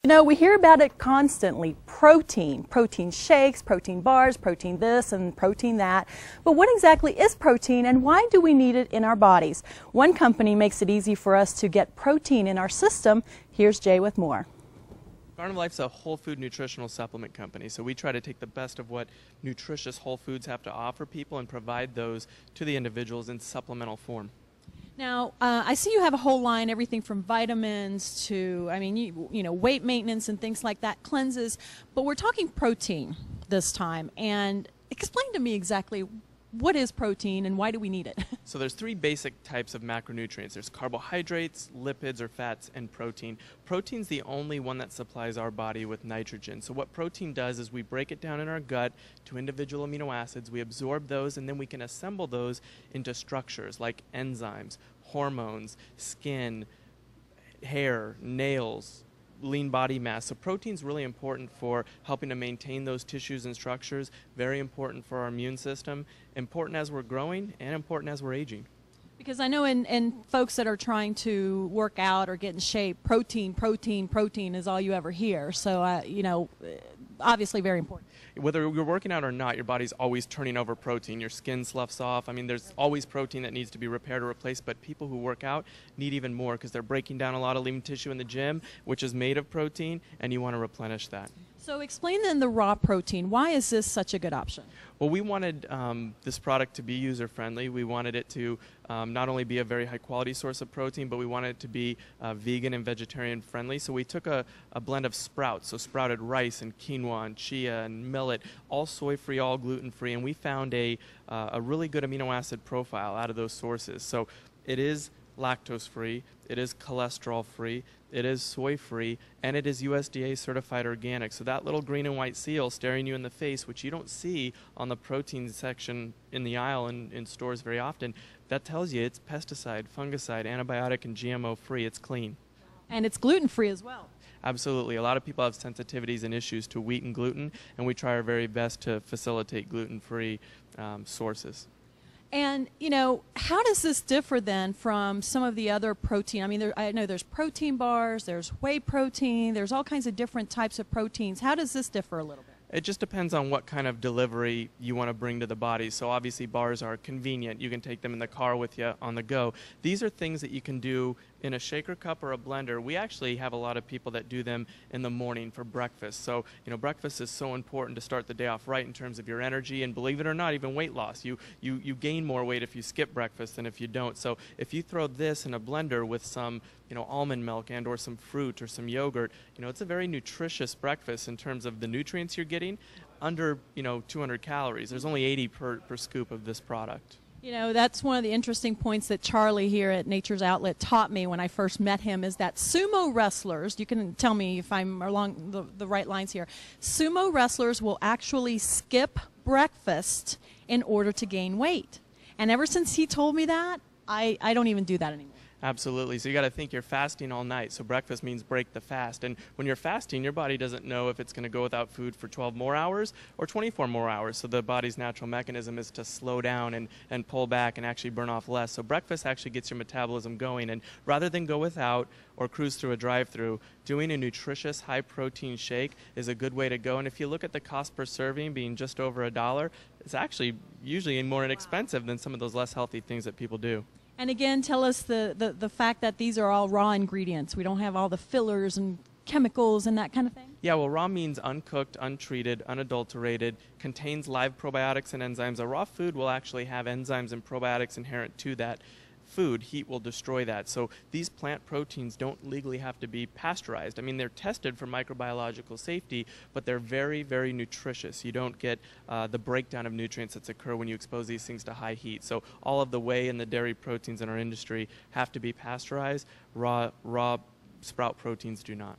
You know, we hear about it constantly, protein shakes, protein bars, protein this and protein that. But what exactly is protein and why do we need it in our bodies? One company makes it easy for us to get protein in our system. Here's Jay with more. Garden of Life's a whole food nutritional supplement company, so we try to take the best of what nutritious whole foods have to offer people and provide those to the individuals in supplemental form. Now, I see you have a whole line, everything from vitamins to, you know, weight maintenance and things like that, cleanses, but we're talking protein this time. And explain to me exactly what is protein and why do we need it? So there's three basic types of macronutrients. There's carbohydrates, lipids or fats, and protein. Protein's the only one that supplies our body with nitrogen. So what protein does is we break it down in our gut to individual amino acids, we absorb those, and then we can assemble those into structures like enzymes, hormones, skin, hair, nails, lean body mass. So protein's really important for helping to maintain those tissues and structures, very important for our immune system, important as we're growing and important as we're aging. Because I know in folks that are trying to work out or get in shape, protein is all you ever hear. So, you know, obviously very important. Whether you're working out or not, your body's always turning over protein. Your skin sloughs off. I mean, there's always protein that needs to be repaired or replaced, but people who work out need even more because they're breaking down a lot of lean tissue in the gym, which is made of protein, and you want to replenish that. So explain then the raw protein. Why is this such a good option? Well, we wanted this product to be user-friendly. We wanted it to not only be a very high-quality source of protein, but we wanted it to be vegan and vegetarian-friendly. So we took a blend of sprouts, so sprouted rice and quinoa and chia and millet, all soy-free, all gluten-free, and we found a really good amino acid profile out of those sources. So it is lactose-free, it is cholesterol-free, it is soy-free, and it is USDA certified organic. So that little green and white seal staring you in the face, which you don't see on the protein section in the aisle in stores very often, that tells you it's pesticide, fungicide, antibiotic, and GMO-free. It's clean. And it's gluten-free as well. Absolutely. A lot of people have sensitivities and issues to wheat and gluten, and we try our very best to facilitate gluten-free sources. And, you know, how does this differ then from some of the other protein? I mean, I know there's protein bars, there's whey protein, there's all kinds of different types of proteins. How does this differ a little bit? It just depends on what kind of delivery you want to bring to the body. So obviously bars are convenient. You can take them in the car with you on the go. These are things that you can do in a shaker cup or a blender. We actually have a lot of people that do them in the morning for breakfast. So, you know, breakfast is so important to start the day off right in terms of your energy and, believe it or not, even weight loss. You gain more weight if you skip breakfast than if you don't. So if you throw this in a blender with some, you know, almond milk and or some fruit or some yogurt, you know, it's a very nutritious breakfast in terms of the nutrients you're getting, under, you know, 200 calories. There's only 80 per scoop of this product. You know, that's one of the interesting points that Charlie here at Nature's Outlet taught me when I first met him, is that sumo wrestlers, you can tell me if I'm along the right lines here, sumo wrestlers will actually skip breakfast in order to gain weight. And ever since he told me that, I don't even do that anymore. Absolutely. So you got to think you're fasting all night. So breakfast means break the fast. And when you're fasting, your body doesn't know if it's going to go without food for 12 more hours or 24 more hours. So the body's natural mechanism is to slow down and pull back and actually burn off less. So breakfast actually gets your metabolism going. And rather than go without or cruise through a drive-through, doing a nutritious high-protein shake is a good way to go. And if you look at the cost per serving being just over $1, it's actually usually more inexpensive than some of those less healthy things that people do. And again, tell us the fact that these are all raw ingredients. We don't have all the fillers and chemicals and that kind of thing? Yeah, well, raw means uncooked, untreated, unadulterated, contains live probiotics and enzymes. A raw food will actually have enzymes and probiotics inherent to that food. Heat will destroy that. So these plant proteins don't legally have to be pasteurized. I mean, they're tested for microbiological safety, but they're very, very nutritious. You don't get the breakdown of nutrients that occur when you expose these things to high heat. So all of the whey and the dairy proteins in our industry have to be pasteurized. Raw sprout proteins do not.